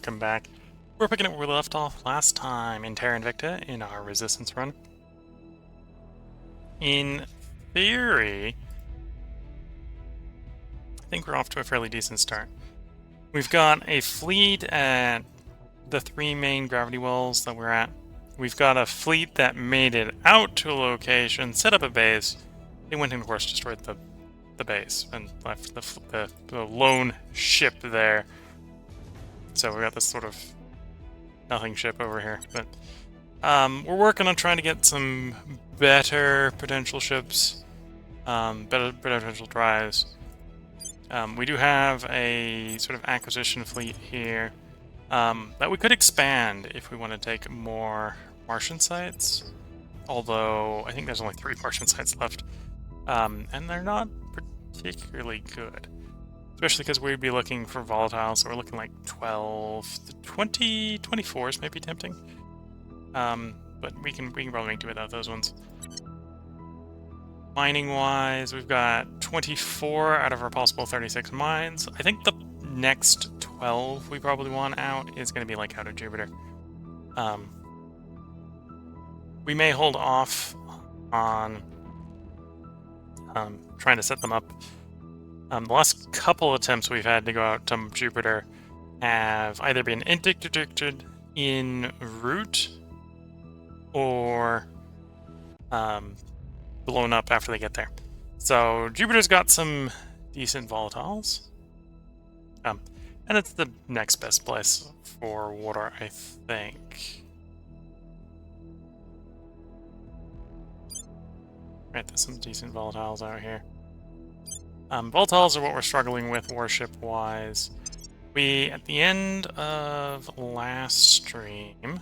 welcome back. We're picking up where we left off last time in Terra Invicta in our resistance run. In theory, I think we're off to a fairly decent start. We've got a fleet at the 3 main gravity wells that we're at. We've got a fleet that made it out to a location, set up a base. They went and, of course, destroyed the base and left the lone ship there. So we got this sort of nothing ship over here. But we're working on trying to get some better potential ships, better potential drives. We do have a sort of acquisition fleet here that we could expand if we want to take more Martian sites. Although I think there's only 3 Martian sites left, and they're not particularly good. Especially because we'd be looking for volatile, so we're looking like 12 to 20, 24s may be tempting. But we can probably make do without those ones. Mining-wise, we've got 24 out of our possible 36 mines. I think the next 12 we probably want out is going to be like out of Jupiter. We may hold off on trying to set them up. The last couple attempts we've had to go out to Jupiter have either been interdicted en route or blown up after they get there. So Jupiter's got some decent volatiles. And it's the next best place for water, I think. Right, there's some decent volatiles out here. Volatiles are what we're struggling with warship-wise. We, at the end of last stream,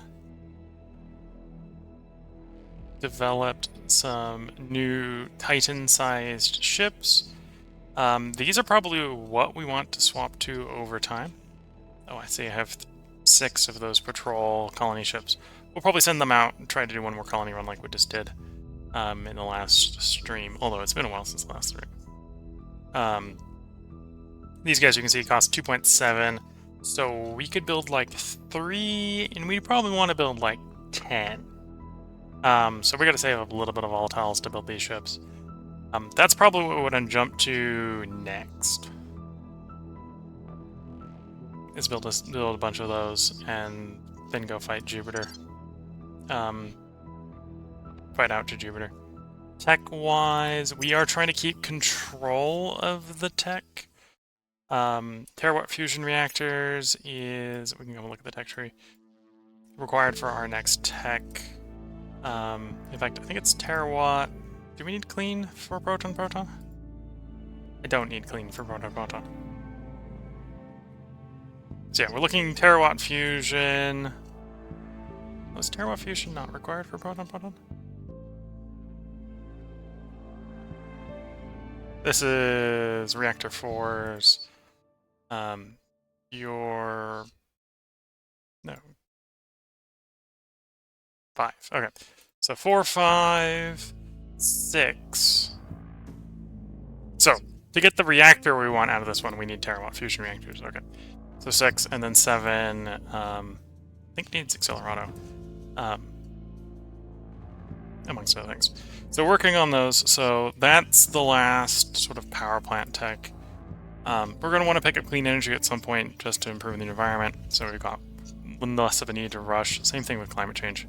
developed some new Titan-sized ships. These are probably what we want to swap to over time. Oh, I see I have 6 of those patrol colony ships. We'll probably send them out and try to do one more colony run like we just did in the last stream, although it's been a while since the last stream. These guys you can see cost 2.7, so we could build like 3, and we probably want to build like 10. So we got to save a little bit of volatiles to build these ships. That's probably what we're going to jump to next. Is build a bunch of those and then go fight Jupiter. Fight out to Jupiter. Tech-wise, we are trying to keep control of the tech. Terawatt fusion reactors is... We can go look at the tech tree. Required for our next tech. In fact, I think it's terawatt. Do we need clean for proton-proton? I don't need clean for proton-proton. So yeah, we're looking terawatt fusion. Was terawatt fusion not required for proton-proton? This is reactor 4's. No. 5. Okay. So 4, 5, 6. So, to get the reactor we want out of this one, we need terawatt fusion reactors. Okay. So 6, and then 7, I think it needs Accelerato. Amongst other things. So working on those, so that's the last sort of power plant tech. We're going to want to pick up clean energy at some point just to improve the environment, so we've got less of a need to rush. Same thing with climate change.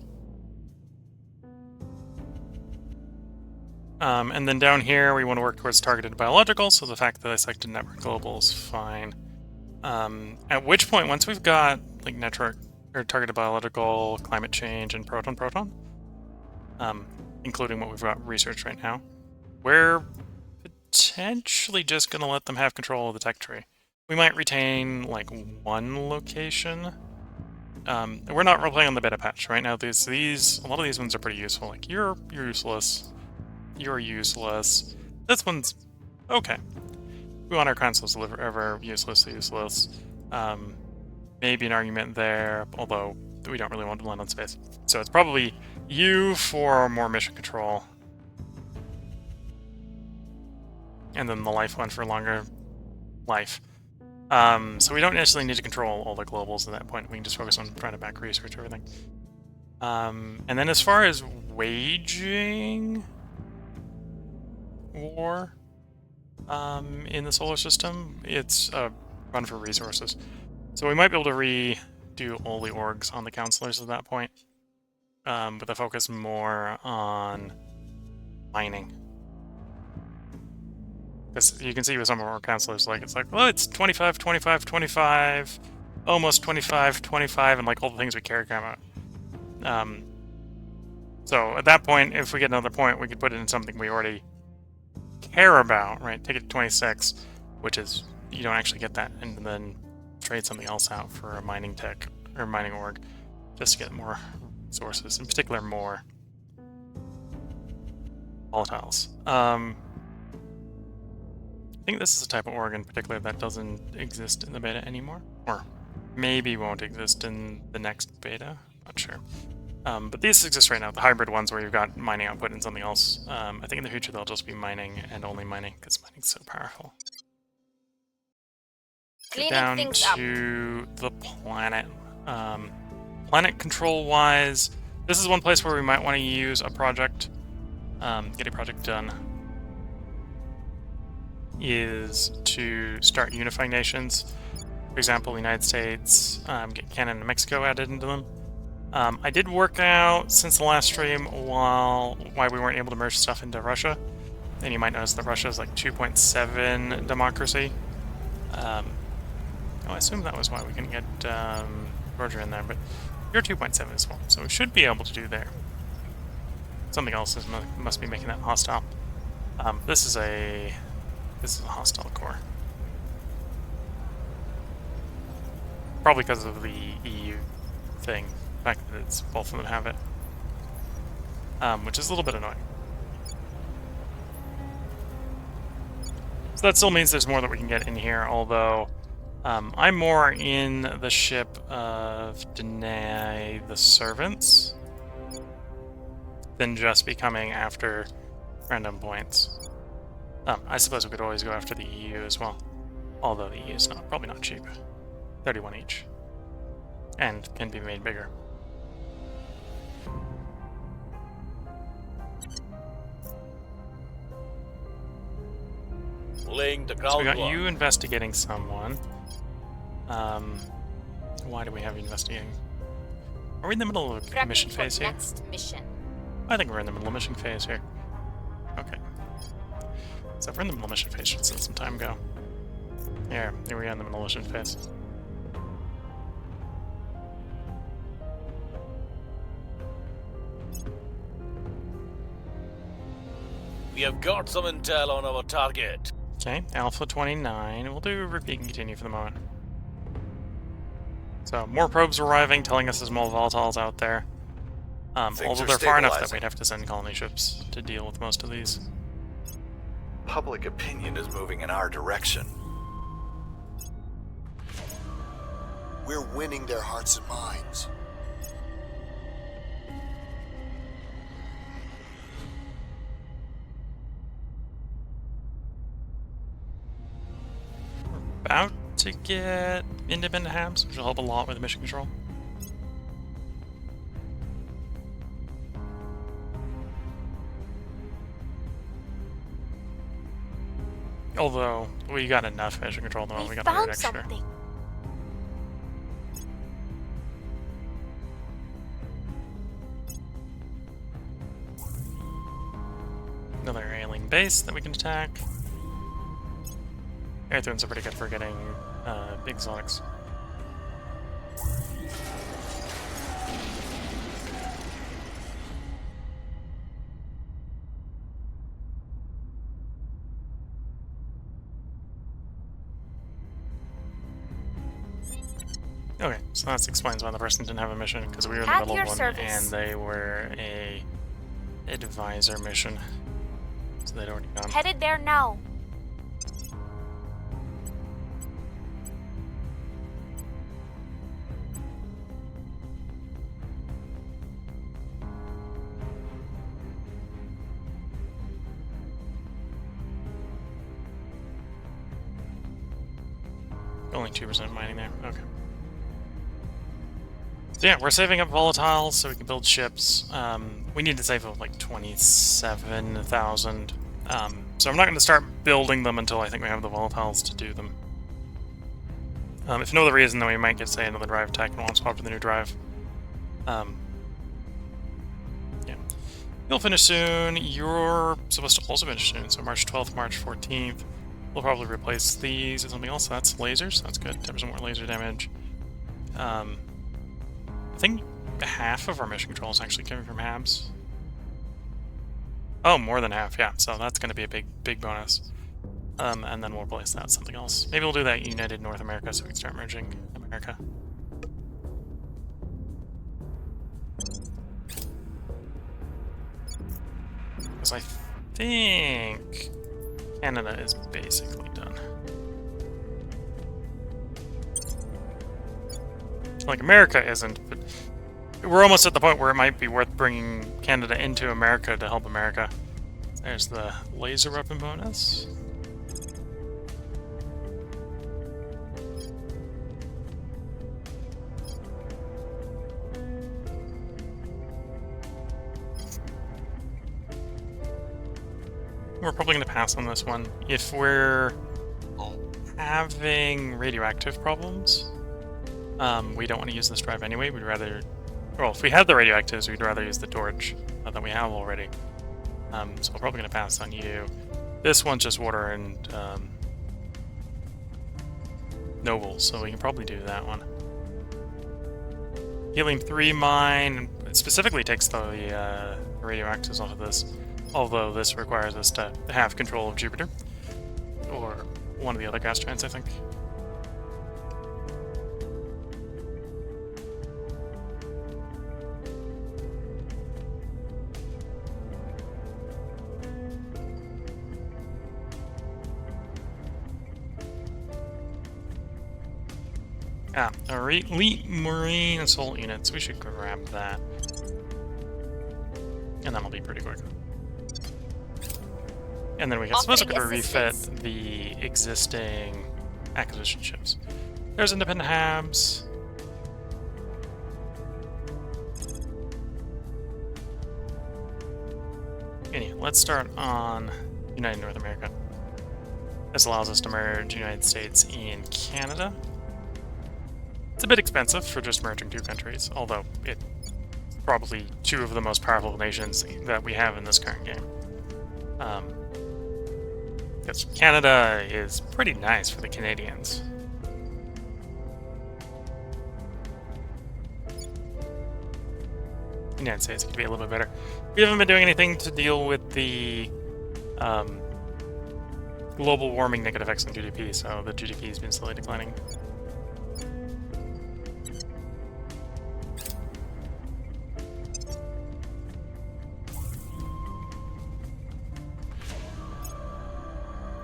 And then down here, we want to work towards targeted biological, so the fact that I selected network global is fine. At which point, once we've got like network or targeted biological, climate change, and proton-proton, including what we've got researched right now, we're potentially just going to let them have control of the tech tree. We might retain like 1 location. We're not role-playing on the beta patch right now. These a lot of these ones are pretty useful. Like you're useless. You're useless. This one's okay. We want our consoles to live forever. Useless, useless. Maybe an argument there, although we don't really want to land on space. So it's probably you for more mission control. And then the life one for longer life. So we don't necessarily need to control all the globals at that point. We can just focus on trying to back research everything. And then as far as waging war in the solar system, it's a run for resources. So we might be able to redo all the orgs on the counselors at that point, with a focus more on mining. Because you can see with some of our counselors, like, it's like, well, it's 25, 25, 25, almost 25, 25, and like all the things we care about. So at that point, if we get another point, we could put it in something we already care about, right? Take it to 26, which is, you don't actually get that, and then trade something else out for a mining tech, or mining org, just to get more resources, in particular more volatiles. I think this is a type of org in particular that doesn't exist in the beta anymore, or maybe won't exist in the next beta, not sure. But these exist right now, the hybrid ones where you've got mining output and something else. I think in the future they'll just be mining and only mining, because mining's so powerful. Down to the planet. Planet control-wise, this is one place where we might want to use a project, get a project done, is to start unifying nations. For example, the United States, get Canada and Mexico added into them. I did work out since the last stream why we weren't able to merge stuff into Russia. And you might notice that Russia is like 2.7 democracy. I assume that was why we couldn't get Georgia in there, but you're 2.7 as well, so we should be able to do there. Something else must be making that hostile. This is a hostile core. Probably because of the EU thing. The fact that it's both of them have it, which is a little bit annoying. So that still means there's more that we can get in here, although I'm more in the ship of Deny the Servants than just becoming after random points. I suppose we could always go after the EU as well, although the EU is probably not cheap. 31 each, and can be made bigger. Laying the So we got you investigating someone. Why do we have you investigating? Are we in the middle of a mission phase here? Next mission. I think we're in the middle of mission phase here. Okay. So if we're in the middle of mission phase, should let some time go. Here we are in the middle of mission phase. We have got some intel on our target. Okay, Alpha 29. We'll do repeat and continue for the moment. So, more probes arriving, telling us there's more volatiles out there. Although they're far enough that we'd have to send colony ships to deal with most of these. Public opinion is moving in our direction. We're winning their hearts and minds. About to get independent hams, which will help a lot with mission control. Although we got enough mission control at the moment, we got the extra. Something. Another alien base that we can attack. Airthrones are pretty good for getting exotics. Okay, so that explains why the person didn't have a mission, because we were in the middle of one, and they were a advisor mission. So they'd already gone. Headed there now. only 2% mining there. Okay. So yeah, we're saving up volatiles so we can build ships. We need to save up like 27,000. So I'm not going to start building them until I think we have the volatiles to do them. If no other reason, then we might get, say, another drive tech and we'll swap to the new drive. Yeah. You'll finish soon. You're supposed to also finish soon, so March 12th, March 14th. We'll probably replace these with something else. That's lasers. That's good. 10% more laser damage. I think half of our mission control is actually coming from HABs. Oh, more than half, yeah. So that's going to be a big bonus. And then we'll replace that with something else. Maybe we'll do that United North America so we can start merging America. Because I think Canada is basically done. Like, America isn't, but we're almost at the point where it might be worth bringing Canada into America to help America. There's the laser weapon bonus. We're probably going to pass on this one. If we're having radioactive problems, we don't want to use this drive anyway. We'd rather... Well, if we had the radioactives, we'd rather use the torch that we have already. So we're probably going to pass on you. This one's just water and nobles, so we can probably do that one. Helium-3 mine specifically takes the radioactives off of this, although this requires us to have control of Jupiter, or one of the other gas giants, I think. Elite Marine Assault Units. We should grab that. And that'll be pretty quick. And then we can supposed to refit the existing acquisition ships. There's independent HABs. Anyway, let's start on United North America. This allows us to merge United States and Canada. It's a bit expensive for just merging two countries, although it's probably two of the most powerful nations that we have in this current game. Because Canada is pretty nice for the Canadians. United States could be a little bit better. We haven't been doing anything to deal with the global warming negative effects on GDP, so the GDP has been slowly declining.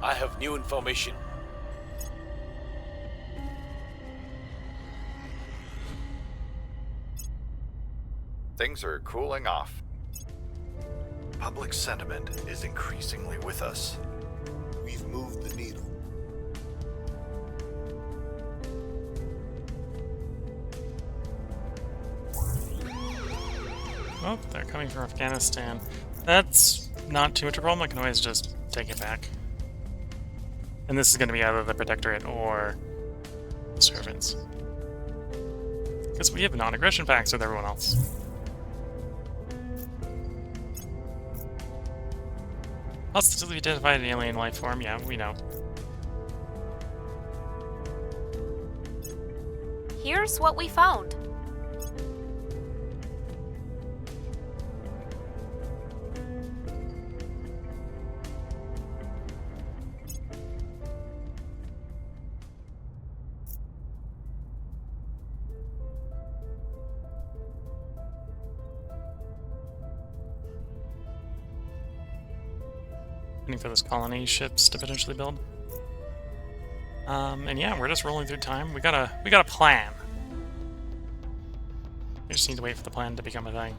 I have new information. Things are cooling off. Public sentiment is increasingly with us. We've moved the needle. Oh, they're coming from Afghanistan. That's not too much of a problem. I can always just take it back. And this is going to be either the Protectorate or the Servants. Because we have non-aggression pacts with everyone else. Positively identified an alien life form, yeah, we know. Here's what we found. Waiting for those colony ships to potentially build. And yeah, we're just rolling through time. We got a plan. We just need to wait for the plan to become a thing.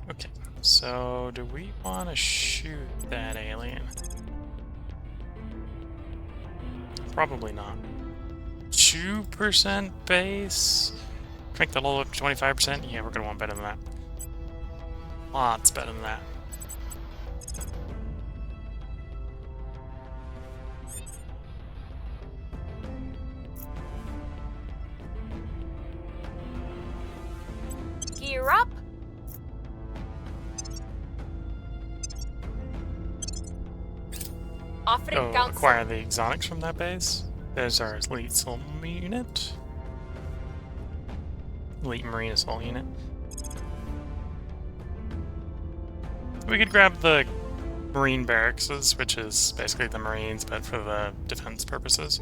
Okay, So, do we want to shoot that alien? Probably not. 2% base? Make the level up to 25%? Yeah, we're gonna want better than that. Lots better than that. Gear up. Offering Oh, council. acquire the exotics from that base. There's our elite assault unit. Elite marine assault unit. We could grab the marine barracks, which is basically the marines, but for the defense purposes.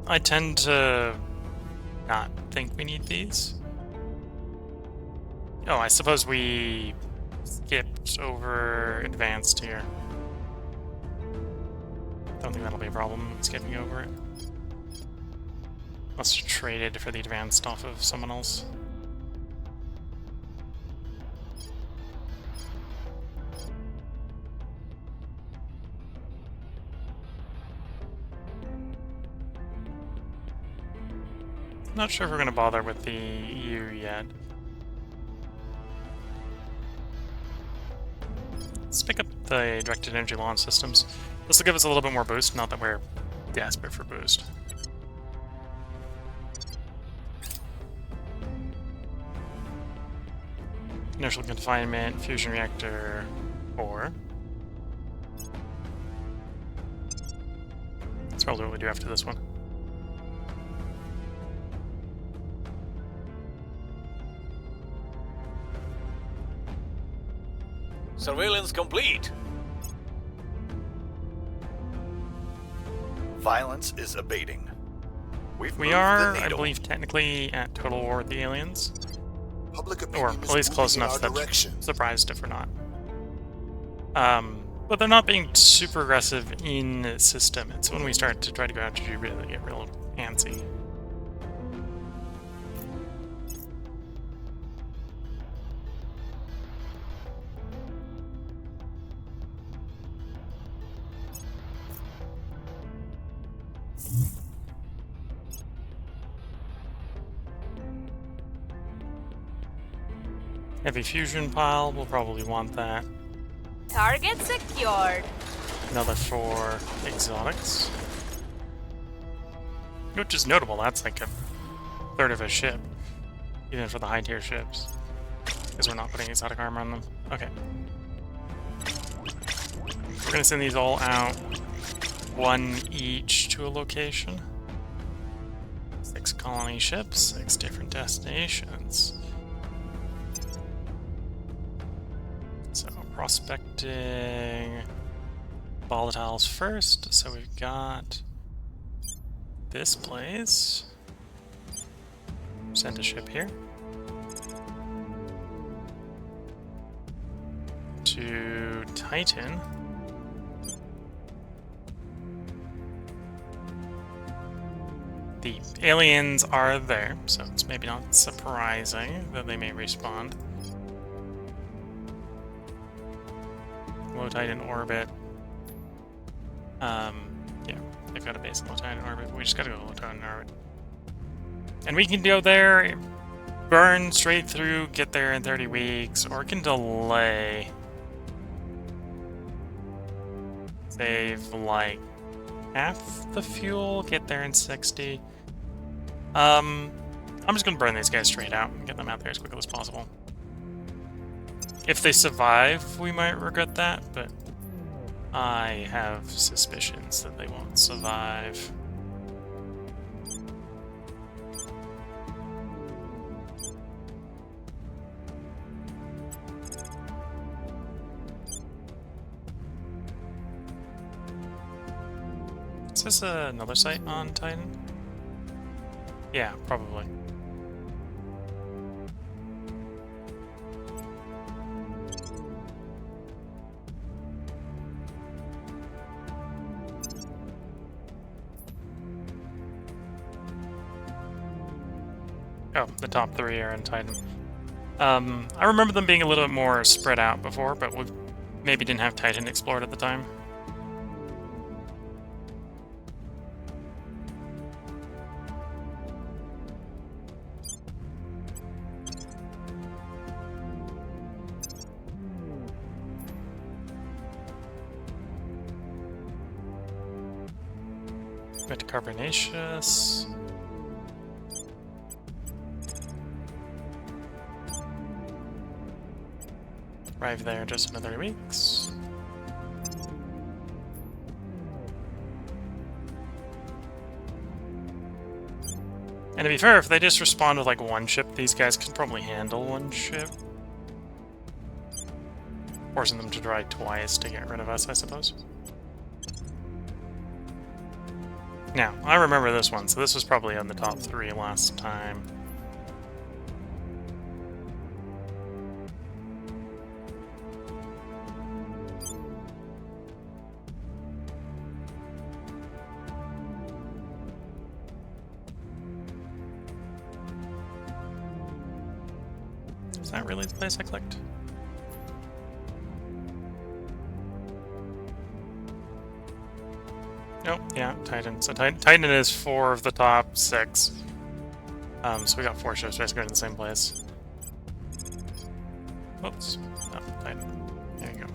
I tend to not think we need these. Oh, I suppose we skipped over advanced here. Don't think that'll be a problem skipping over it. Let's trade it for the advanced off of someone else. Not sure if we're going to bother with the EU yet. Let's pick up the directed energy launch systems. This will give us a little bit more boost, not that we're desperate for boost. Inertial confinement, fusion reactor 4. That's probably what we do after this one. Surveillance complete. Violence is abating. We moved are, the I needle. believe, technically at total war with the aliens. Public Or opinion at is least close moving in enough our that direction. surprised if we're not. But they're not being super aggressive in the system. It's when we start to try to go after you really get real antsy. Heavy fusion pile, we'll probably want that. Target secured. Another 4 exotics. Which is notable, that's like a third of a ship. Even for the high tier ships. Because we're not putting exotic armor on them. Okay. We're gonna send these all out. 1 each to a location. 6 colony ships, 6 different destinations. So, prospecting volatiles first. So we've got this place. Send a ship here. To Titan. The aliens are there, so it's maybe not surprising that they may respond. Low Titan orbit. Yeah, they've got a base in Low Titan orbit. We just gotta go to Low Titan orbit. And we can go there, burn straight through, get there in 30 weeks, or it can delay. Save like half the fuel, get there in 60. I'm just gonna burn these guys straight out and get them out there as quickly as possible. If they survive, we might regret that, but I have suspicions that they won't survive. Is this another site on Titan? Yeah, probably. Oh, the top 3 are in Titan. I remember them being a little bit more spread out before, but we maybe didn't have Titan explored at the time. Metacarbonaceous. Arrive there in just another 3 weeks. And to be fair, if they just respond with like one ship, these guys can probably handle one ship. Forcing them to try twice to get rid of us, I suppose. Now, I remember this one, so this was probably on the top 3 last time. Is that really the place I clicked? Nope, yeah, Titan. So Titan is 4 of the top 6. So we got 4 ships basically in the same place. Whoops. Oh, Titan. There you go.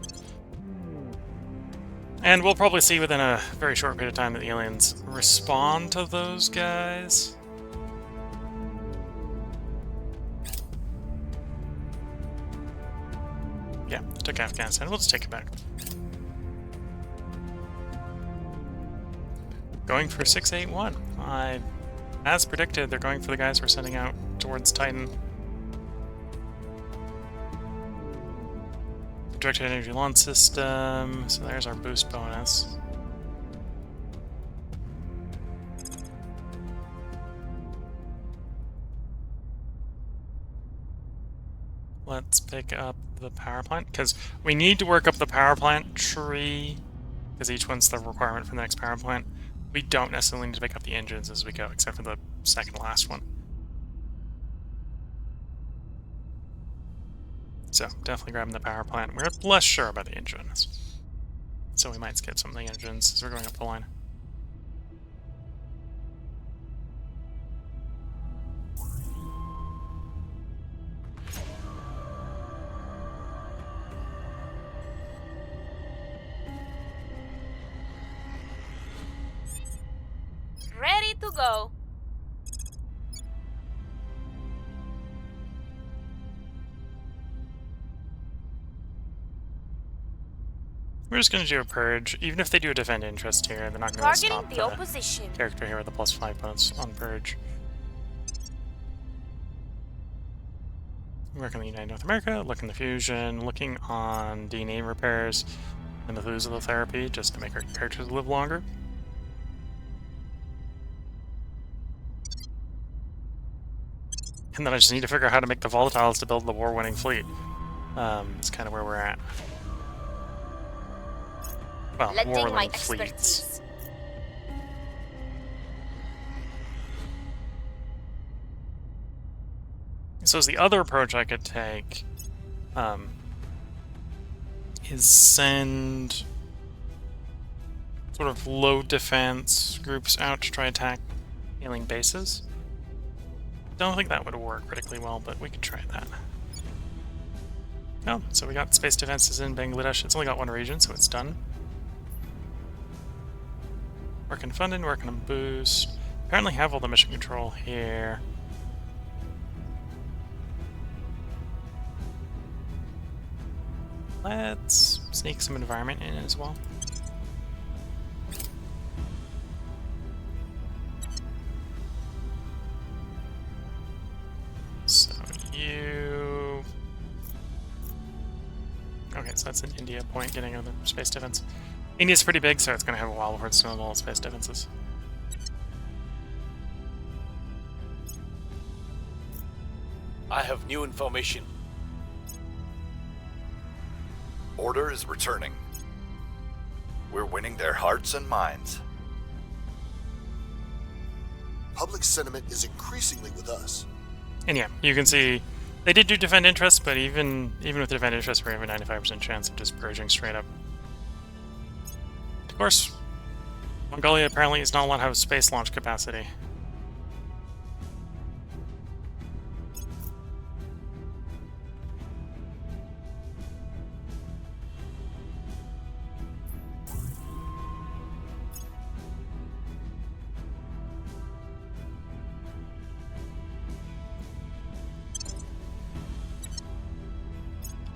And we'll probably see within a very short period of time that the aliens respond to those guys. Yeah, took Afghanistan. We'll just take it back. Going for 681. As predicted, they're going for the guys we're sending out towards Titan. Directed energy launch system. So there's our boost bonus. Let's pick up the power plant, because we need to work up the power plant tree, because each one's the requirement for the next power plant. We don't necessarily need to pick up the engines as we go, except for the second to last one. So, definitely grabbing the power plant. We're less sure about the engines, so we might skip some of the engines as we're going up the line. Ready to go. We're just going to do a purge. Even if they do a defend interest here, they're not going to stop Targeting the opposition. character here with a +5 bonus on purge. Working the United North America, looking the fusion, looking on DNA repairs and the Methuselah therapy just to make our characters live longer. And then I just need to figure out how to make the volatiles to build the war-winning fleet. It's kind of where we're at. Well, Lending my war-winning fleets. expertise. So the other approach I could take is send sort of low defense groups out to try attack alien bases. Don't think that would work particularly well, but we could try that. Oh, so we got space defenses in Bangladesh. It's only got 1 region, so it's done. Working funding, working on boost. Apparently have all the mission control here. Let's sneak some environment in as well. So you... Okay, so that's an India point getting another space defense. India's pretty big, so it's going to have a while before it's doing all its space defenses. I have new information. Order is returning. We're winning their hearts and minds. Public sentiment is increasingly with us. And yeah, you can see They did do defend interest, but even with defend interest, we have a 95% chance of just purging straight up. Of course, Mongolia apparently is not allowed to have space launch capacity.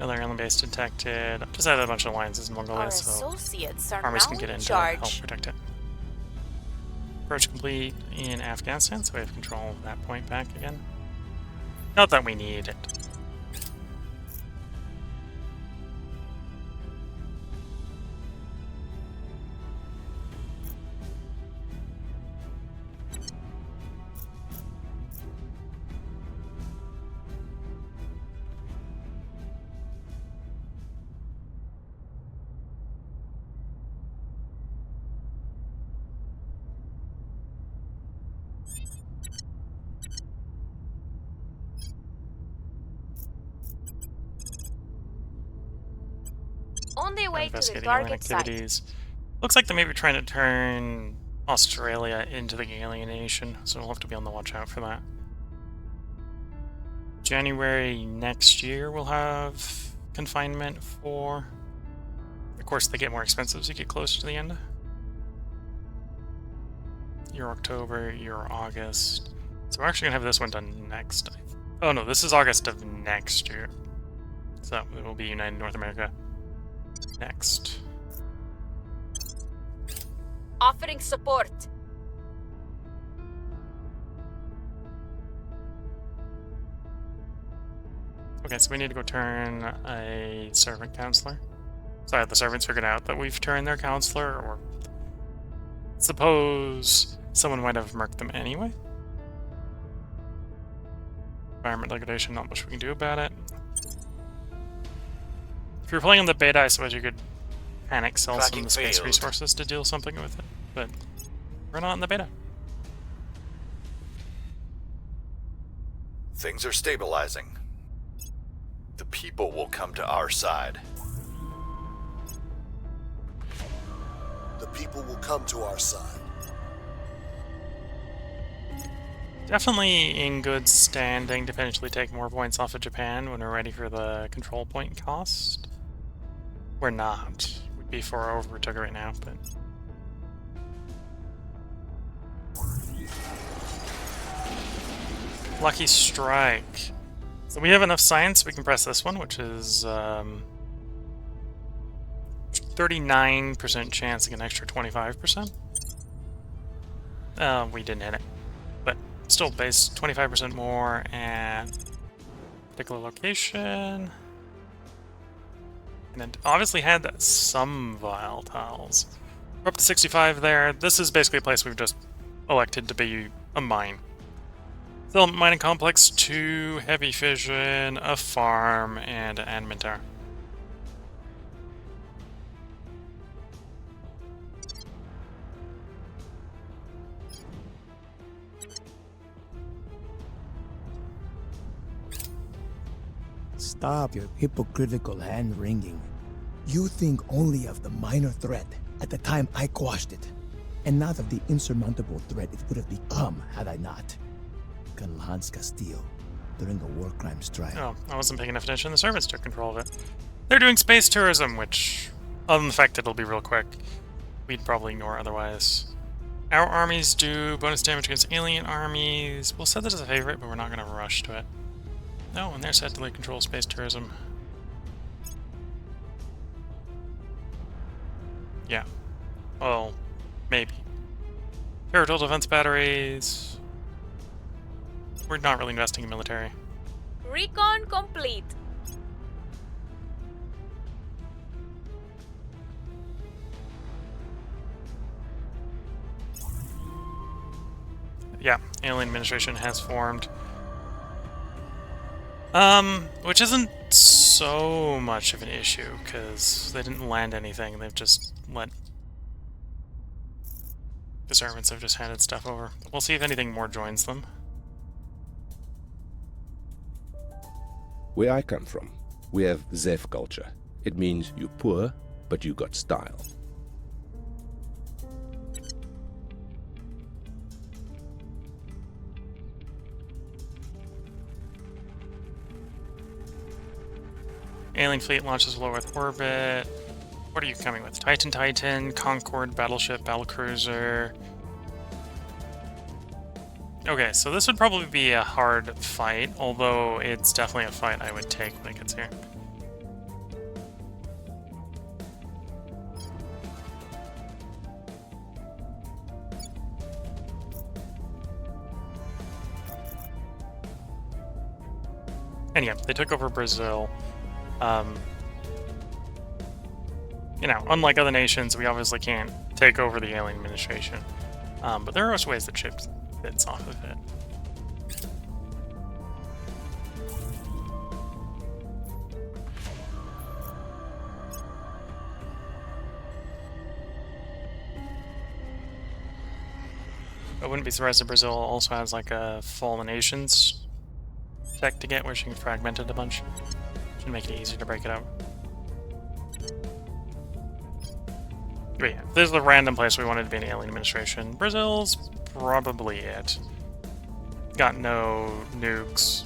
Another island base detected. Just added a bunch of alliances in Our Mongolia, so associates are armies now can get in in to help charge. protect it. Purge complete in Afghanistan, so we have control of that point back again. Not that we need it. On their way to the Investigating alien target site. activities. Looks like they may be trying to turn Australia into the alien nation, so we'll have to be on the watch out for that. January next year we'll have confinement for... Of course, they get more expensive as you get closer to the end. Year October, year August. So we're actually going to have this one done next. Oh no, this is August of next year. So it will be United North America next. Offering support. Okay, so we need to go turn a servant counselor. Sorry, the servants figured out that we've turned their counselor, or suppose someone might have marked them anyway. Environment degradation, not much we can do about it. If you're playing on the beta, I suppose you could panic sell some of Tracking the space failed. resources to deal something with it, but we're not in the beta. Things are stabilizing. The people will come to our side. The people will come to our side. Definitely in good standing to potentially take more points off of Japan when we're ready for the control point cost. We're not. We'd be far overtook it right now, but... Lucky strike. So we have enough science, we can press this one, which is 39% chance to get an extra 25%. We didn't hit it. But still base 25% more and particular location. And it obviously had some volatiles. We're up to 65 there. This is basically a place we've just elected to be a mine. Still mining complex, 2 heavy fission, a farm, and an admin tower. Stop your hypocritical hand-wringing. You think only of the minor threat at the time I quashed it, and not of the insurmountable threat it would have become had I not. Hans Castile, during the war crimes trial. Oh, I wasn't paying enough attention. The servants took control of it. They're doing space tourism, which, other than the fact that it'll be real quick, we'd probably ignore otherwise. Our armies do bonus damage against alien armies. We'll set that as a favorite, but we're not going to rush to it. No, and they're set to control space tourism. Yeah. Well, maybe. Territorial defense batteries. We're not really investing in military. Recon complete. Yeah, alien administration has formed. Which isn't so much of an issue, because they didn't land anything, they've just let... The servants have just handed stuff over. We'll see if anything more joins them. Where I come from, we have Zev culture. It means you're poor, but you got style. Alien fleet launches low Earth orbit. What are you coming with? Titan, Concorde, battleship, battlecruiser. Okay, so this would probably be a hard fight, although it's definitely a fight I would take when it gets here. And yeah, they took over Brazil. You know, unlike other nations, we obviously can't take over the alien administration. But there are also ways that chips bits off of it. I wouldn't be surprised if Brazil also has like a Fallen Nations tech to get where she can fragment it a bunch. Should make it easier to break it up. But yeah, if there's a random place we wanted to be in the alien administration, Brazil's probably it. Got no nukes.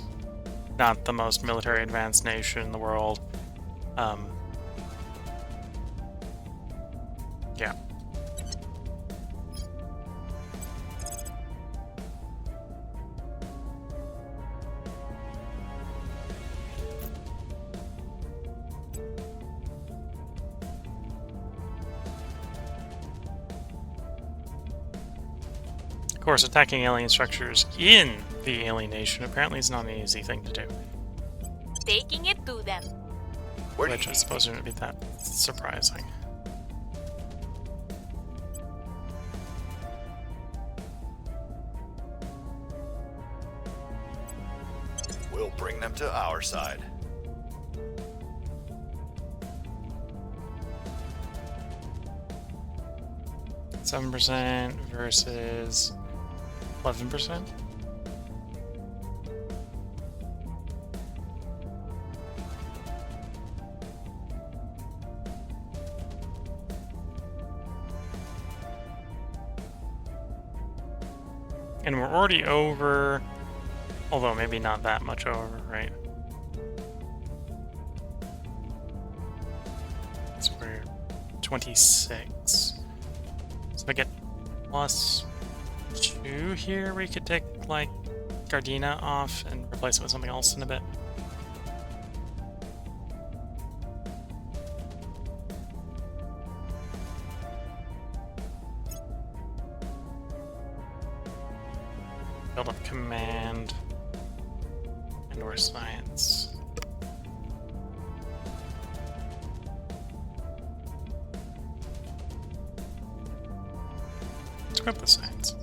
Not the most military advanced nation in the world. Yeah. Of course, attacking alien structures in the alien nation apparently is not an easy thing to do. Taking it to them. Where do Which you I suppose wouldn't be that surprising. We'll bring them to our side. Seven percent versus 11%. And we're already over, although maybe not that much over, right? So we're 26. So if I get +2 here, we could take, like, Gardena off and replace it with something else in a bit. Build up command and or science. Let's grab the science.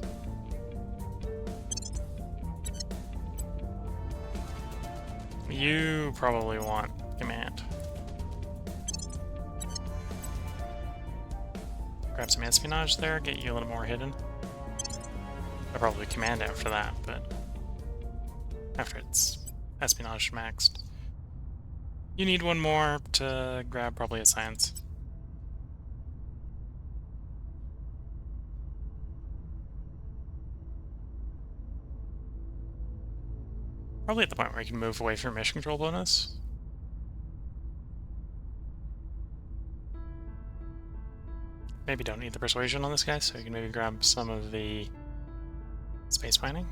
You probably want command. Grab some espionage there, get you a little more hidden. I'll probably command after that, but after it's espionage maxed. You need one more to grab probably a science. Probably at the point where you can move away from mission control bonus. Maybe don't need the persuasion on this guy, so you can maybe grab some of the space mining.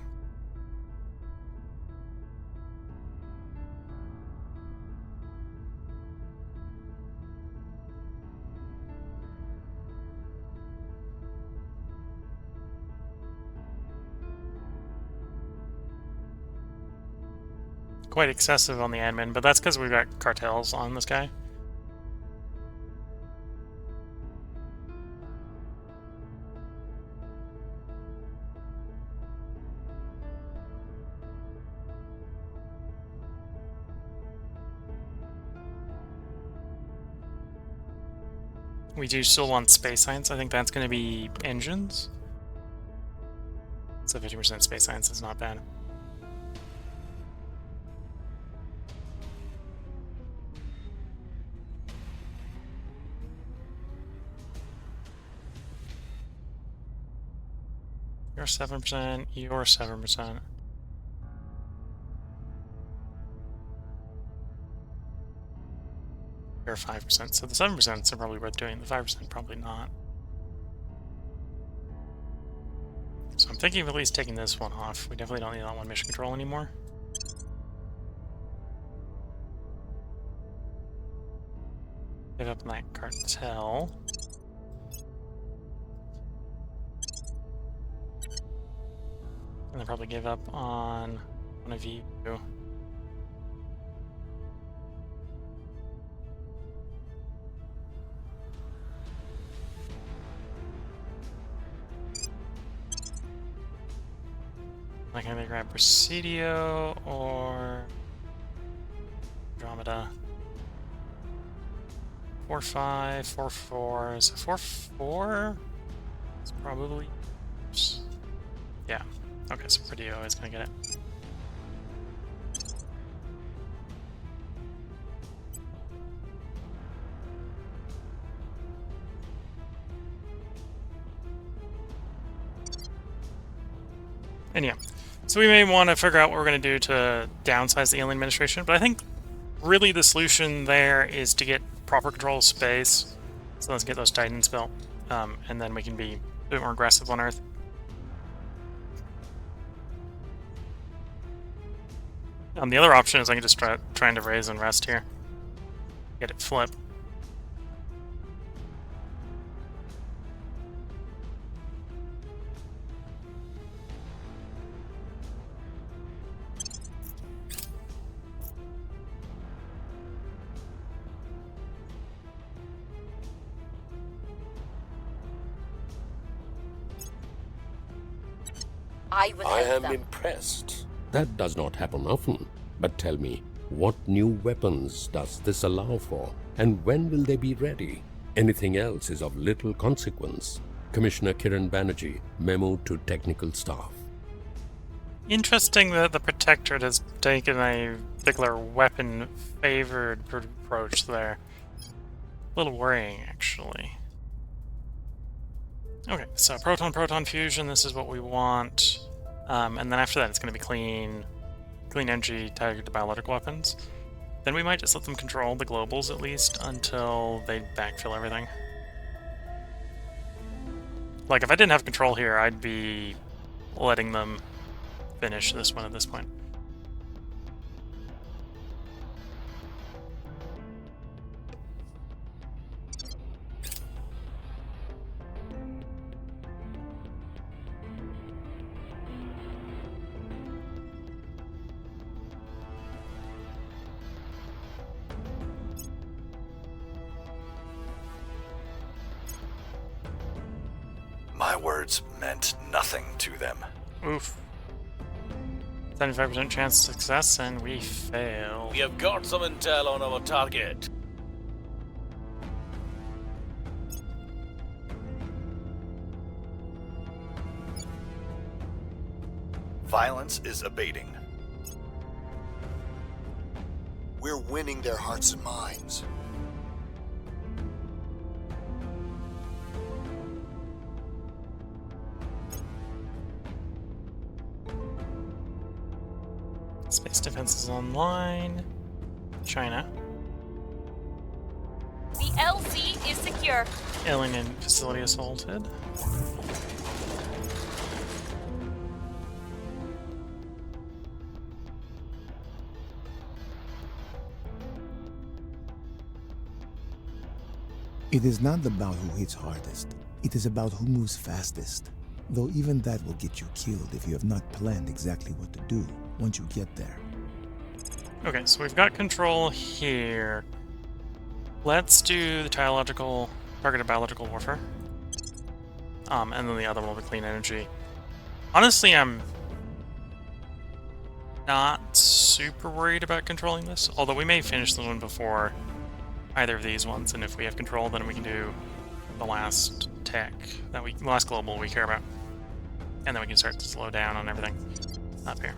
Quite excessive on the admin, but that's because we've got cartels on this guy. We do still want space science. I think that's going to be engines. So 50% space science is not bad. You're 7%, you're 7%. You're 5%, so the 7% are probably worth doing, the 5% probably not. So I'm thinking of at least taking this one off. We definitely don't need that one mission control anymore. Give up on that cartel. And then probably give up on one of you. Like, can I grab Presidio or Andromeda? 4-5, 4-4. Is 4-4? It's probably. Yeah. Okay, so Presidio is gonna get it. And yeah, so we may want to figure out what we're going to do to downsize the alien administration, but I think really the solution there is to get proper control of space. So let's get those Titans built, and then we can be a bit more aggressive on Earth. The other option is I can just trying to raise and rest here. Get it flip. I will I help am them. impressed. That does not happen often. But tell me, what new weapons does this allow for? And when will they be ready? Anything else is of little consequence. Commissioner Kiran Banerjee, memo to technical staff. Interesting that the Protectorate has taken a particular weapon-favored approach there. A little worrying, actually. Okay, so proton-proton fusion, this is what we want. And then after that, it's going to be clean energy targeted to biological weapons. Then we might just let them control the globals, at least, until they backfill everything. Like, if I didn't have control here, I'd be letting them finish this one at this point. My words meant nothing to them. Oof. 75% chance of success, and we fail. We have got some intel on our target. Violence is abating. We're winning their hearts and minds. Space defense is online. China. The LC is secure. Alien facility assaulted. It is not about who hits hardest. It is about who moves fastest. Though even that will get you killed if you have not planned exactly what to do once you get there. Okay, so we've got control here. Let's do the targeted biological warfare. And then the other one will be clean energy. Honestly, I'm not super worried about controlling this, although we may finish the one before either of these ones, and if we have control, then we can do the last tech, the last global we care about. And then we can start to slow down on everything up here.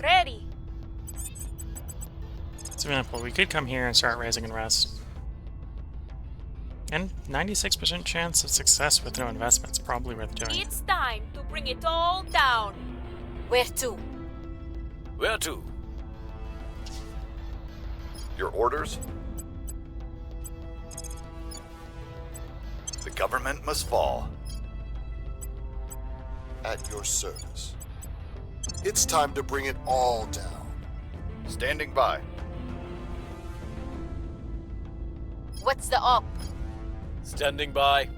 Ready. For example, we could come here and start raising and rest. And 96% chance of success with no investments, probably worth doing. It's time to bring it all down. Where to? Where to? Your orders? The government must fall. At your service. It's time to bring it all down. Standing by. What's the op? Standing by.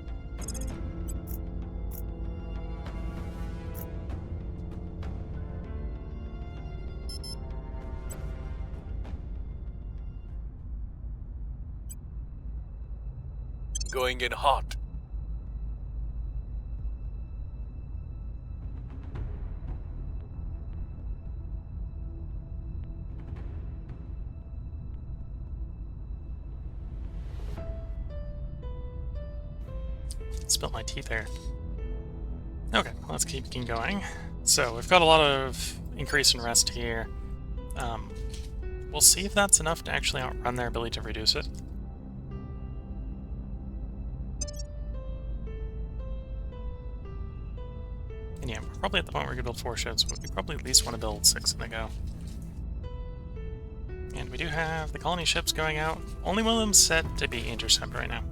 Going in hot. Spilled my teeth there. Okay, let's keep going. So we've got a lot of increase in rest here. We'll see if that's enough to actually outrun their ability to reduce it. And yeah, we're probably at the point where we can build 4 ships, but we probably at least want to build 6 in a go. And we do have the colony ships going out. Only one of them set to be intercept right now.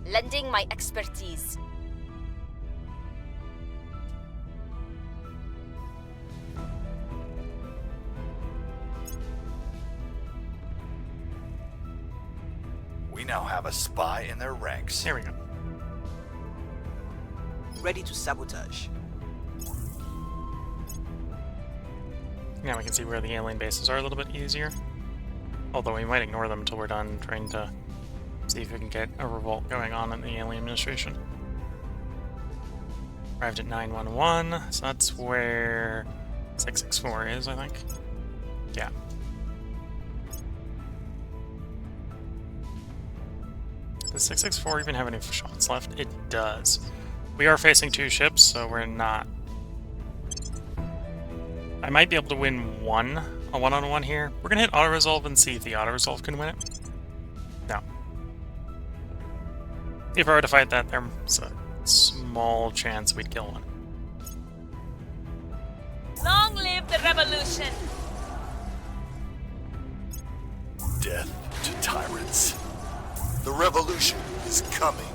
Lending my expertise. We now have a spy in their ranks. There we go. Ready to sabotage. Now we can see where the alien bases are a little bit easier. Although we might ignore them until we're done trying to see if we can get a revolt going on in the alien administration. Arrived at 911, so that's where 664 is, I think. Yeah. Does 664 even have any shots left? It does. We are facing 2 ships, so we're not... I might be able to win a one-on-one here. We're gonna hit auto-resolve and see if the auto-resolve can win it. No. If I were to fight that, there's a small chance we'd kill one. Long live the revolution! Death to tyrants. The revolution is coming.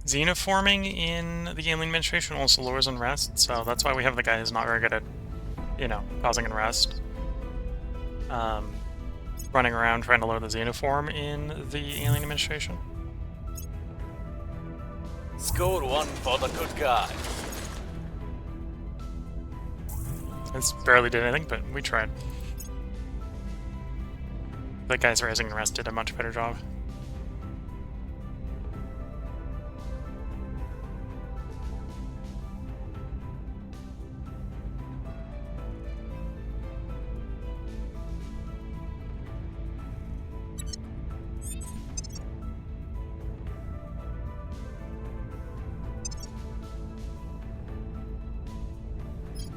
Xenoforming in the alien administration also lowers unrest, so that's why we have the guy who's not very good at, you know, causing unrest. Running around trying to lower the xenoform in the alien administration. Score 1 for the good guy. It's barely did anything, but we tried. The guys raising unrest did a much better job.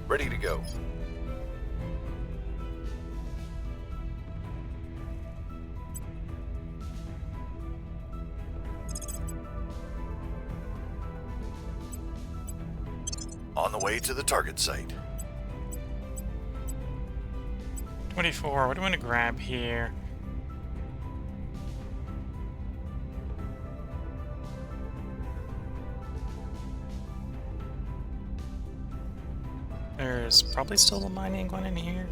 Ready to go. On the way to the target site. 24, what do we want to grab here? There's probably still a mining one in here.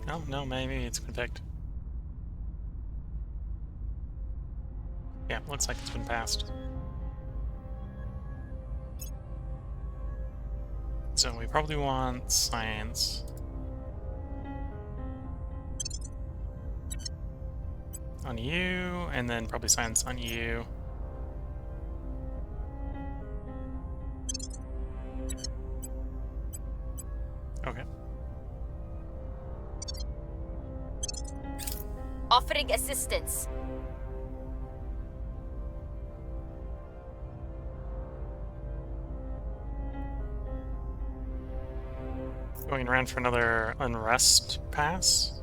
Oh, no, maybe it's been picked. Yeah, looks like it's been passed. So we probably want science. On you, and then probably science on you. offering assistance. Going around for another unrest pass.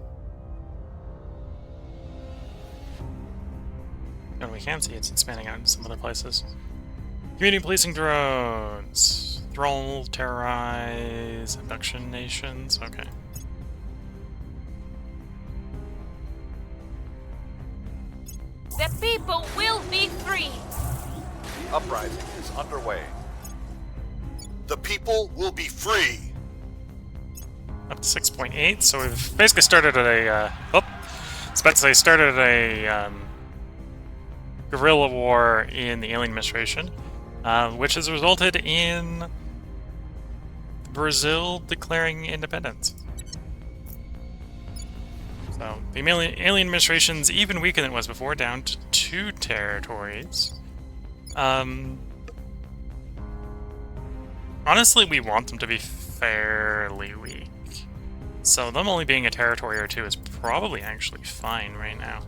And we can see it's expanding out into some other places. Community policing drones. Thrall, terrorize, abduction nations. Okay. The people will be free. Uprising is underway. The people will be free. Up to 6.8, so we've basically started at a, I was about to say, started at a, guerrilla war in the alien administration, which has resulted in Brazil declaring independence. So, the alien administration's even weaker than it was before, down to 2 territories. Honestly, we want them to be fairly weak. So them only being a territory or 2 is probably actually fine right now.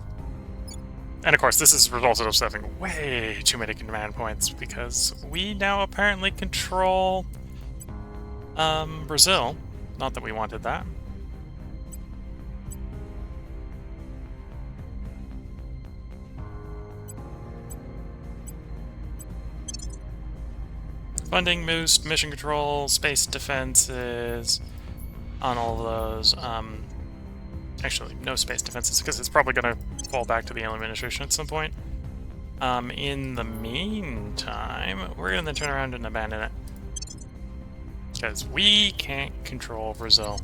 And of course, this has resulted in us having way too many command points, because we now apparently control Brazil. Not that we wanted that. Funding, boost, mission control, space defenses, on all of those. Actually, no space defenses, because it's probably going to fall back to the alien administration at some point. In the meantime, we're going to turn around and abandon it. Because we can't control Brazil.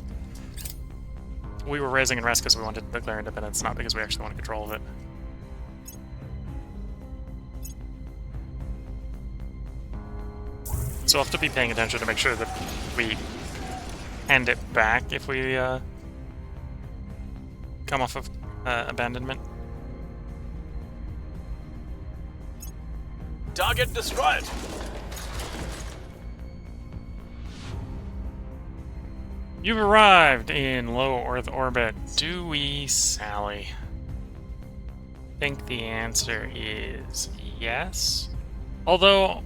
We were raising unrest because we wanted to declare independence, not because we actually want control of it. So we'll have to be paying attention to make sure that we hand it back if we come off of abandonment. Target destroyed. You've arrived in low Earth orbit. Do we, Sally? I think the answer is yes. Although,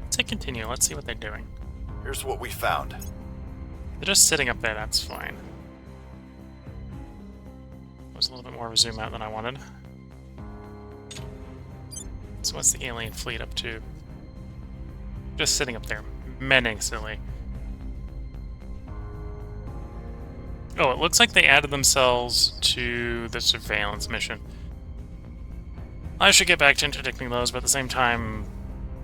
let's hit continue. Let's see what they're doing. Here's what we found. They're just sitting up there. That's fine. That was a little bit more of a zoom out than I wanted. So what's the alien fleet up to? Just sitting up there, menacingly. Oh, it looks like they added themselves to the surveillance mission. I should get back to interdicting those, but at the same time,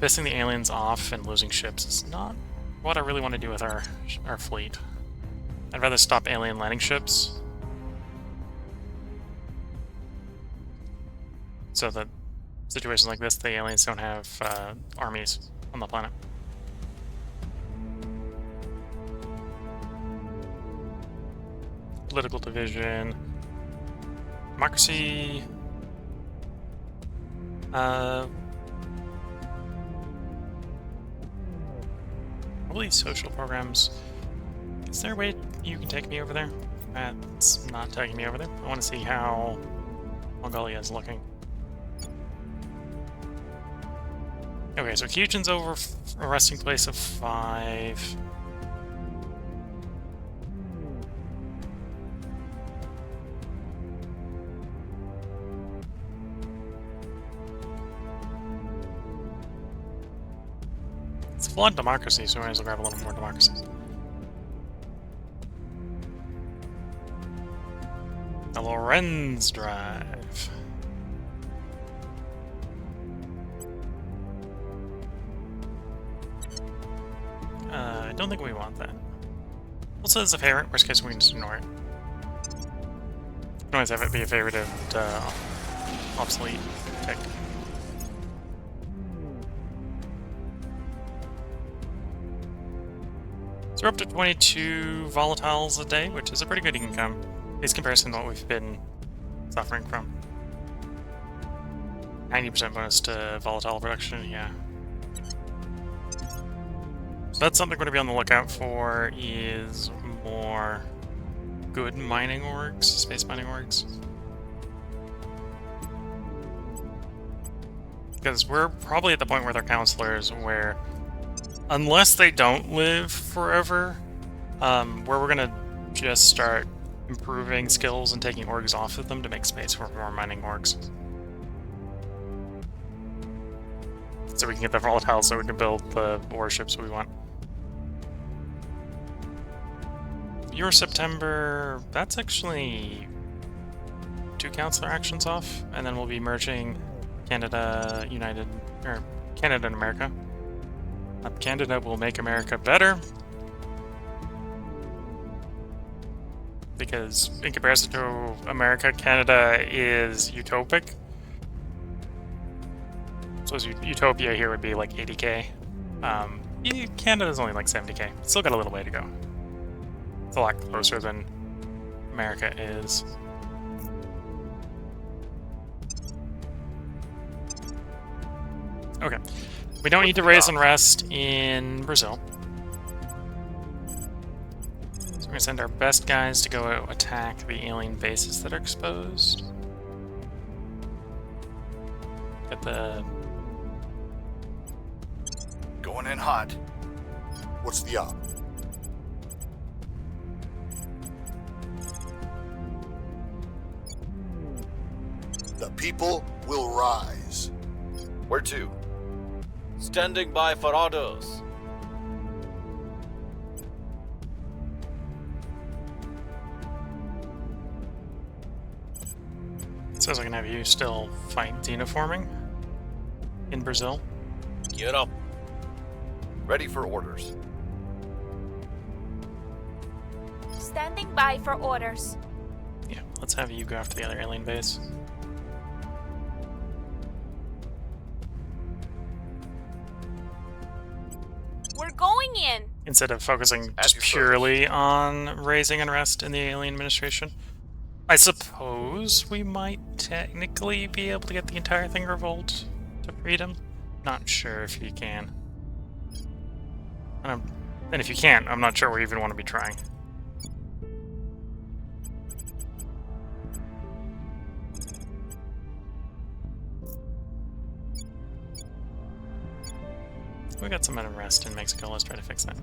pissing the aliens off and losing ships is not what I really want to do with our fleet. I'd rather stop alien landing ships, so that situations like this, the aliens don't have armies on the planet. Political division, democracy, probably social programs. Is there a way you can take me over there? That's not taking me over there. I want to see how Mongolia is looking. Okay, so Kyujin's over a resting place of 5. It's a flawed democracy, so we might as well grab a little more democracies. The Lorenz Drive. I don't think we want that. Also, as a favorite, worst case we can just ignore it. You can always have it be a favorite and obsolete tick. So we're up to 22 volatiles a day, which is a pretty good income, at least comparison to what we've been suffering from. 90% bonus to volatile production, yeah. So that's something we're going to be on the lookout for, is more good mining orgs, space mining orgs. Because we're probably at the point with our counselors where, unless they don't live forever, where we're gonna just start improving skills and taking orgs off of them to make space for more mining orgs. So we can get the volatile so we can build the warships we want. Your September, that's actually 2 counselor actions off, and then we'll be merging Canada, United, or Canada and America. Canada will make America better, because in comparison to America, Canada is utopic. So Utopia here would be like 80k. Canada's only like 70k. Still got a little way to go. It's a lot closer than America is. Okay. We don't need to raise and rest in Brazil. So we're gonna send our best guys to go attack the alien bases that are exposed. Get the... Going in hot. What's the op? The people will rise. Where to? Standing by for orders. It says I can have you still fight xenoforming in Brazil. Gear up. Ready for orders. Standing by for orders. Yeah, let's have you go after the other alien base. We're going in. Instead of focusing As just you purely on raising unrest in the alien administration. I suppose we might technically be able to get the entire thing revolt to freedom. Not sure if you can. And if you can't, I'm not sure we even want to be trying. We got some unrest in Mexico, let's try to fix that.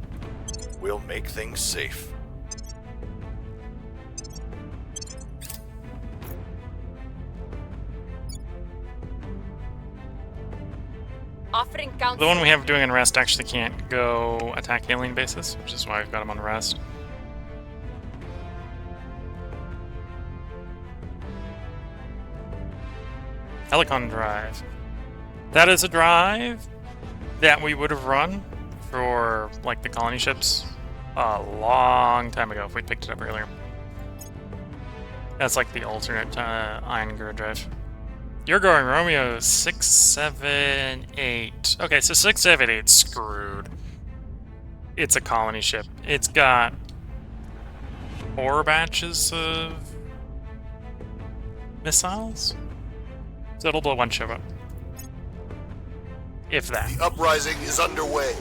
We'll make things safe. Offering counsel. The one we have doing unrest actually can't go attack alien bases, which is why we've got him on rest. Helicon Drive. That is a drive that we would have run for, like, the colony ships a long time ago if we picked it up earlier. That's like the alternate Iron Girl drive. You're going Romeo 678. Okay, so 678 screwed. It's a colony ship. It's got 4 batches of missiles. So it'll blow 1 ship up. If that. The uprising is underway.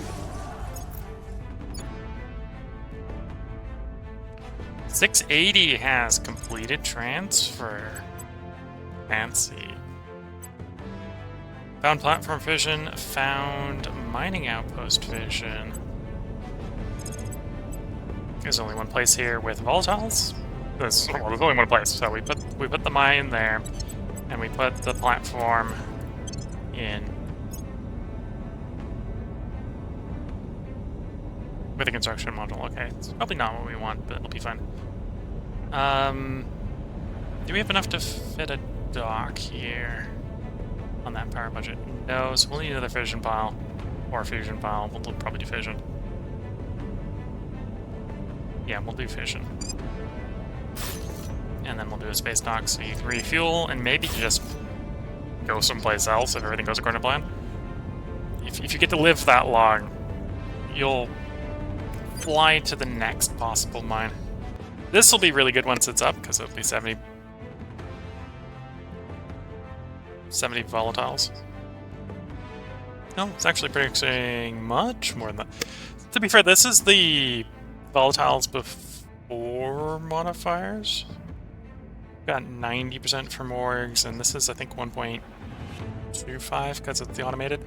680 has completed transfer. Fancy. Found platform fission. Found mining outpost fission. There's only one place here with volatiles. There's only one place, so we put the mine there, and we put the platform in with a construction module. Okay, it's probably not what we want, but it'll be fine. Do we have enough to fit a dock here on that power budget? No, so we'll need another fission pile or a fusion pile. We'll probably do fission. Yeah, we'll do fission. And then we'll do a space dock so you can refuel and maybe just go someplace else if everything goes according to plan. If you get to live that long, you'll fly to the next possible mine. This will be really good once it's up, because it'll be 70 volatiles. No, it's actually producing much more than that. To be fair, this is the volatiles before more modifiers. Got 90% for morgues, and this is, I think, 1.25 because it's the automated.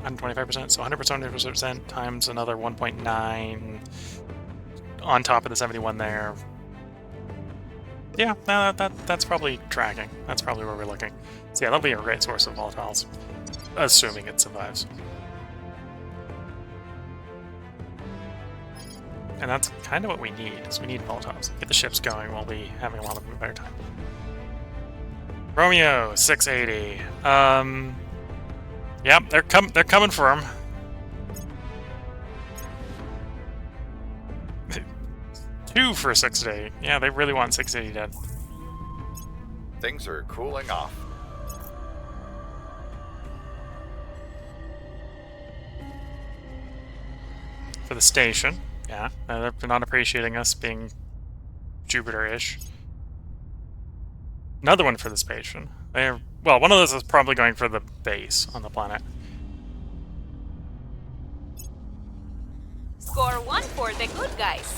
125%, so 100% times another 1.9 on top of the 71 there. Yeah, that's probably tracking. That's probably where we're looking. So yeah, that'll be a great source of volatiles, assuming it survives. And that's kind of what we need, is we need volatiles. Get the ships going, we'll be having a lot of a better time. Romeo, 680. Yeah, they're coming for him. Two for 680. Yeah, they really want 680 dead. Things are cooling off. For the station, yeah. They're not appreciating us being Jupiter-ish. Another one for the station. Well, one of those is probably going for the base on the planet. Score 1 for the good guys.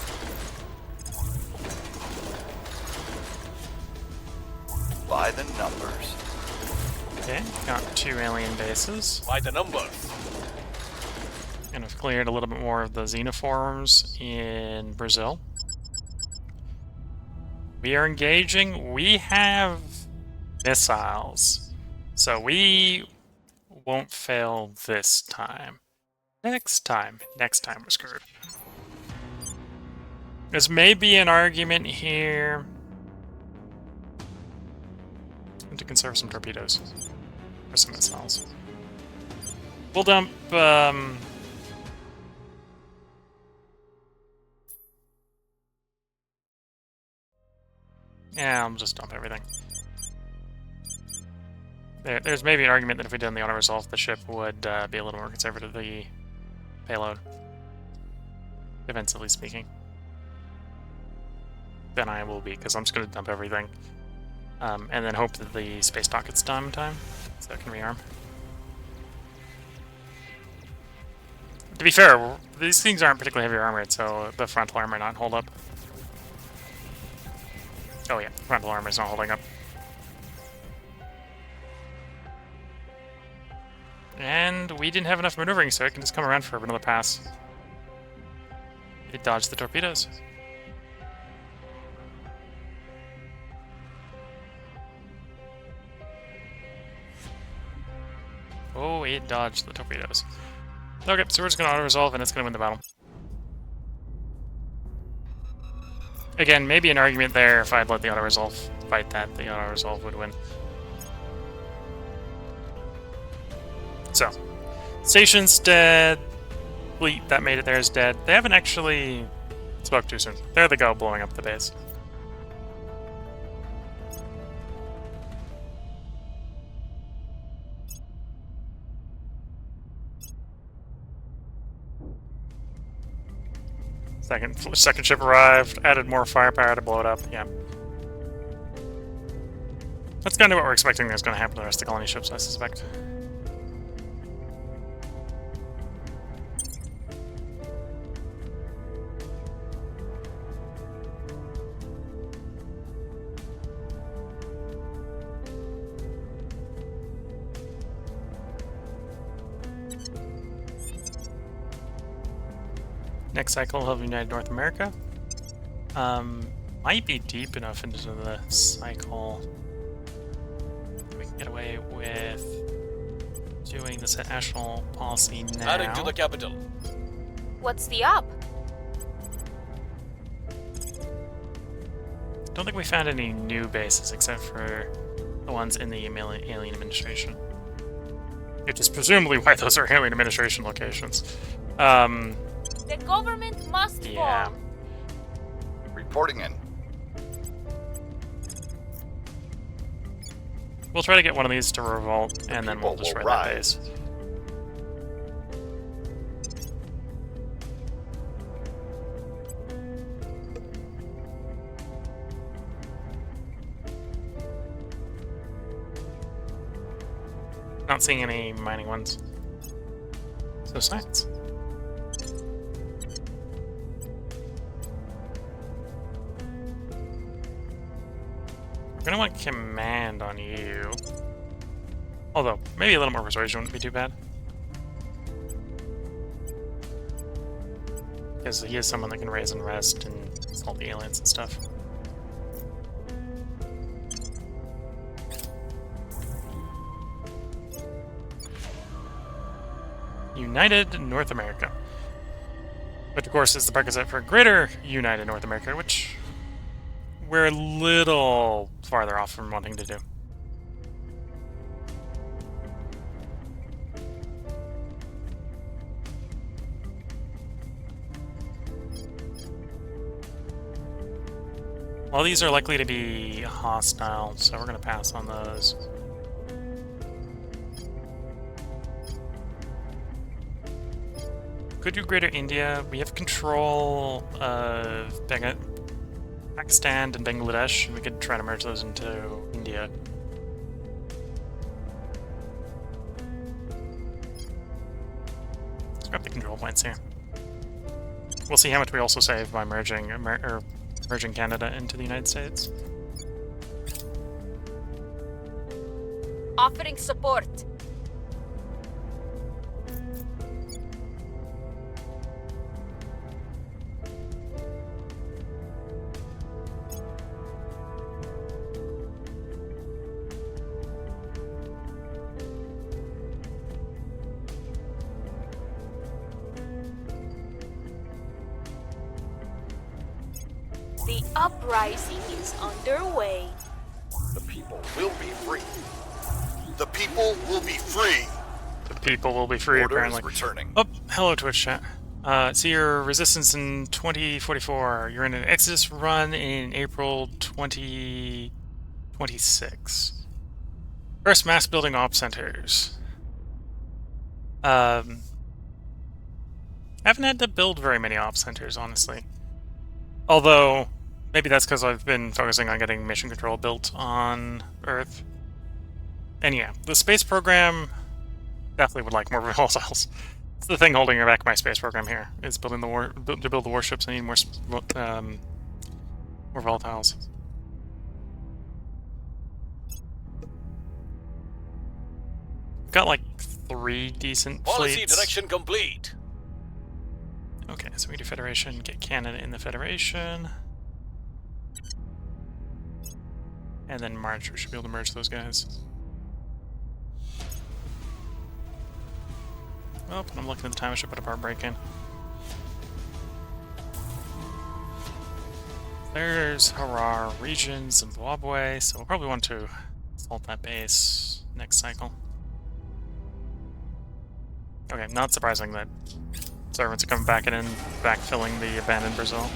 By the numbers. Okay, got 2 alien bases. By the numbers. And we've cleared a little bit more of the xenoforms in Brazil. We are engaging. We have missiles. So we won't fail this time. Next time we're screwed. There's maybe an argument here to conserve some torpedoes or some missiles. We'll dump yeah, I'll just dump everything. There's maybe an argument that if we did the auto-resolve, the ship would be a little more conservative of the payload, defensively speaking. Then I will be, because I'm just going to dump everything. And then hope that the space dock gets done in time, so it can rearm. To be fair, these things aren't particularly heavy armored, so the frontal armor might not hold up. Oh yeah, frontal armor is not holding up. And we didn't have enough maneuvering, so it can just come around for another pass. It dodged the torpedoes. Oh, it dodged the torpedoes. Okay, so we're just going to auto-resolve and it's going to win the battle. Again, maybe an argument there if I'd let the auto-resolve fight that, the auto-resolve would win. So, station's dead. Fleet that made it there is dead. They haven't actually spoke too soon. There they go, blowing up the base. Second ship arrived, added more firepower to blow it up, yeah. That's kind of what we're expecting is going to happen to the rest of the colony ships, I suspect. Next cycle of United North America. Might be deep enough into the cycle that we can get away with doing this at national policy now. Heading to the capital. What's the up? Don't think we found any new bases except for the ones in the alien administration. Which is presumably why those are alien administration locations. The government must Yeah. fall. Reporting in. We'll try to get one of these to revolt, and then we'll people destroy will that rise. base. Not seeing any mining ones. So science. gonna want command on you. Although, maybe a little more persuasion wouldn't be too bad. Because he is someone that can raise and rest and assault the aliens and stuff. United North America. Which, of course, is the prerequisite for Greater United North America, which we're a little farther off from wanting to do. Well, these are likely to be hostile, so we're going to pass on those. Could do Greater India. We have control of Pakistan and Bangladesh, and we could try to merge those into India. Let's grab the control points here. We'll see how much we also save by merging Canada into the United States. Offering support. The uprising is underway. The people will be free. The people will be free. The people will be free, Order apparently. is returning. Oh, hello, Twitch chat. See your resistance in 2044. You're in an Exodus run in April 2026. First mass building op centers. Haven't had to build very many op centers, honestly. Although, maybe that's because I've been focusing on getting mission control built on Earth. And yeah, the space program definitely would like more volatiles. It's the thing holding back my space program here, is building to build the warships. I need more volatiles. Got like 3 decent Policy fleets. direction complete. Okay, so we do Federation, get Canada in the Federation. And then March, we should be able to merge those guys. Oh, and I'm looking at the time, I should put a bar break in. There's Harar region, Zimbabwe, so we'll probably want to assault that base next cycle. Okay, not surprising that servants are coming back in and backfilling the abandoned Brazil.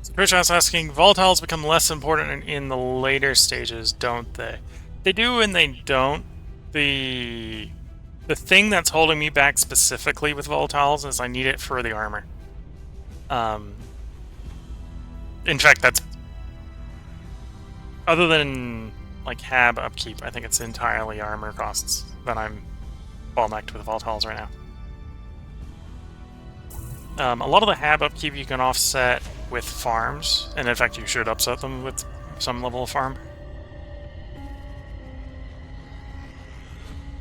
So Trishas asking, volatiles become less important in the later stages, don't they? They do and they don't. The thing that's holding me back specifically with volatiles is I need it for the armor. In fact, that's other than like HAB upkeep, I think it's entirely armor costs that I'm bottlenecked with volatiles right now. A lot of the HAB upkeep you can offset with farms, and in fact you should upset them with some level of farm.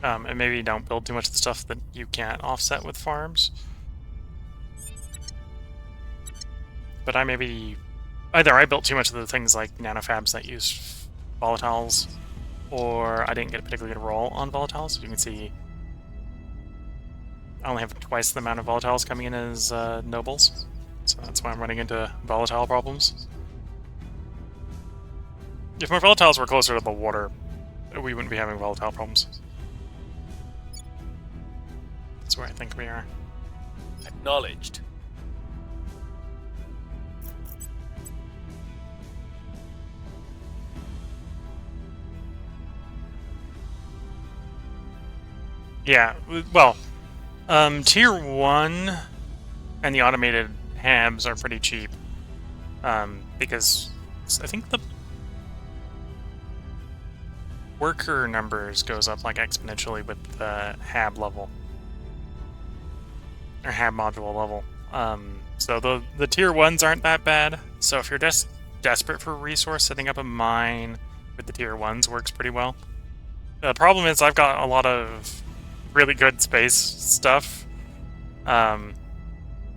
And maybe don't build too much of the stuff that you can't offset with farms. But I maybe... either I built too much of the things like nanofabs that use volatiles, or I didn't get a particularly good roll on volatiles. As you can see, I only have twice the amount of volatiles coming in as nobles, so that's why I'm running into volatile problems. If my volatiles were closer to the water, we wouldn't be having volatile problems. That's where I think we are. Acknowledged. Yeah, well, Tier 1 and the automated HABs are pretty cheap. Because I think the worker numbers goes up like exponentially with the HAB level. Or HAB module level. So the tier 1s aren't that bad. So if you're just desperate for a resource, setting up a mine with the tier 1s works pretty well. The problem is I've got a lot of really good space stuff.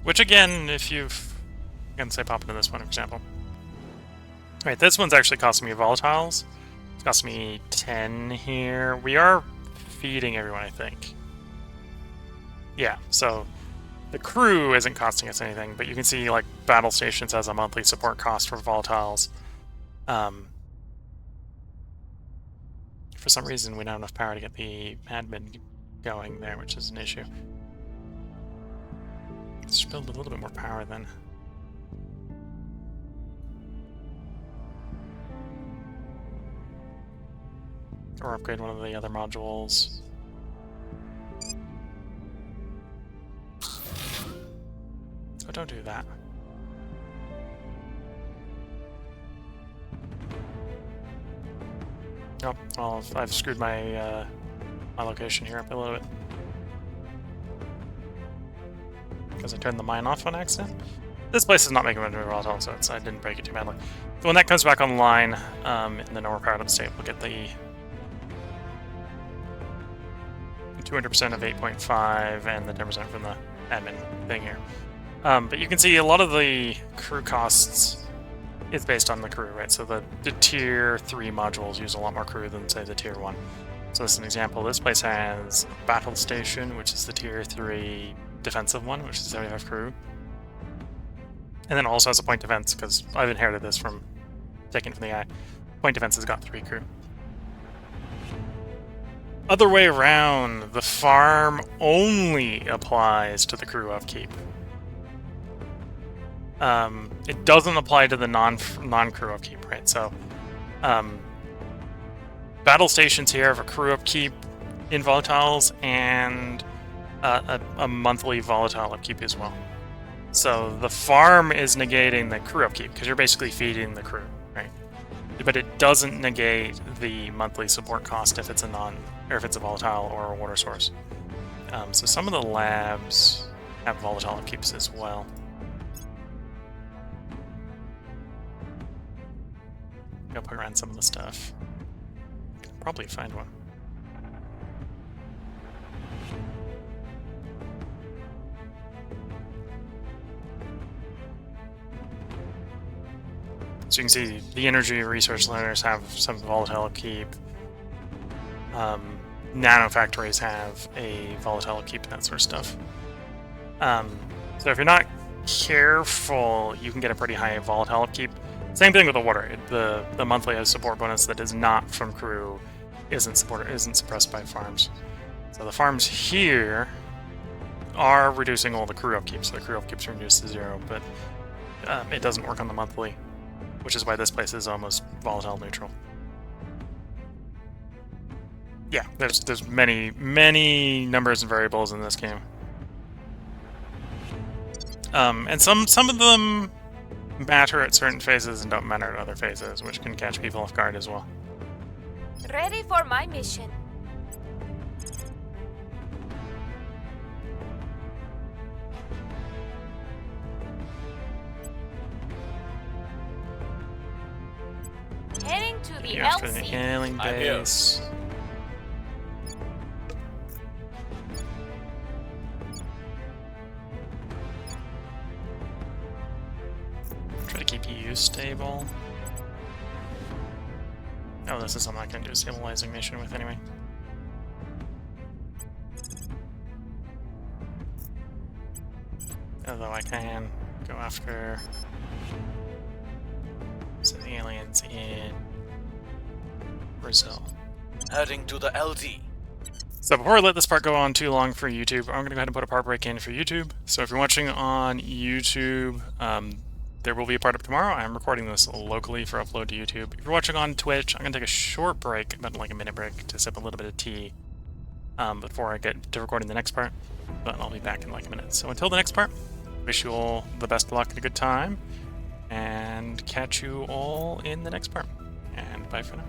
Which again, if you've... I'm going to say pop into this one, for example. Alright, this one's actually costing me volatiles. It's costing me 10 here. We are feeding everyone, I think. Yeah, so the crew isn't costing us anything, but you can see like battle stations has a monthly support cost for volatiles. For some reason, we don't have enough power to get the admin going there, which is an issue. Let's build a little bit more power then. Or upgrade one of the other modules. Oh, don't do that. Oh, well, I've screwed my my location here up a little bit. Because I turned the mine off on accident. This place is not making much of a volatile, so I didn't break it too badly. So when that comes back online, in the more powered up state, we'll get the 200% of 8.5 and the 10% from the admin thing here. But you can see a lot of the crew costs is based on the crew, right? So the tier 3 modules use a lot more crew than, say, the tier 1. So this is an example. This place has a battle station, which is the tier 3 defensive one, which is 75 crew. And then it also has a point defense, because I've inherited this from taken from the AI. Point defense has got 3 crew. Other way around, the farm only applies to the crew upkeep. It doesn't apply to the non-crew upkeep, right? So, battle stations here have a crew upkeep in volatiles and a monthly volatile upkeep as well. So the farm is negating the crew upkeep because you're basically feeding the crew, right? But it doesn't negate the monthly support cost if it's a if it's a volatile or a water source. So some of the labs have volatile upkeeps as well. Go poke around some of the stuff. Probably find one. So you can see the energy resource learners have some volatile upkeep. Nano factories have a volatile upkeep and that sort of stuff. So if you're not careful, you can get a pretty high volatile upkeep. Same thing with the water. The monthly support bonus that is not from crew isn't suppressed by farms. So the farms here are reducing all the crew upkeep, so the crew upkeeps are reduced to 0, but it doesn't work on the monthly, which is why this place is almost volatile neutral. Yeah, there's many numbers and variables in this game. And some of them matter at certain phases and don't matter at other phases, which can catch people off guard as well. Ready for my mission. Heading to the After the LC. healing I'm here. base. Try to keep you stable. Oh, this is something I can do a stabilizing mission with anyway. Although I can go after some aliens in Brazil. Heading to the LD. So before I let this part go on too long for YouTube, I'm going to go ahead and put a part break in for YouTube. So if you're watching on YouTube, there will be a part up tomorrow. I'm recording this locally for upload to YouTube. If you're watching on Twitch, I'm going to take a short break, about like a minute break, to sip a little bit of tea before I get to recording the next part. But I'll be back in like a minute. So until the next part, wish you all the best of luck and a good time, and catch you all in the next part. And bye for now.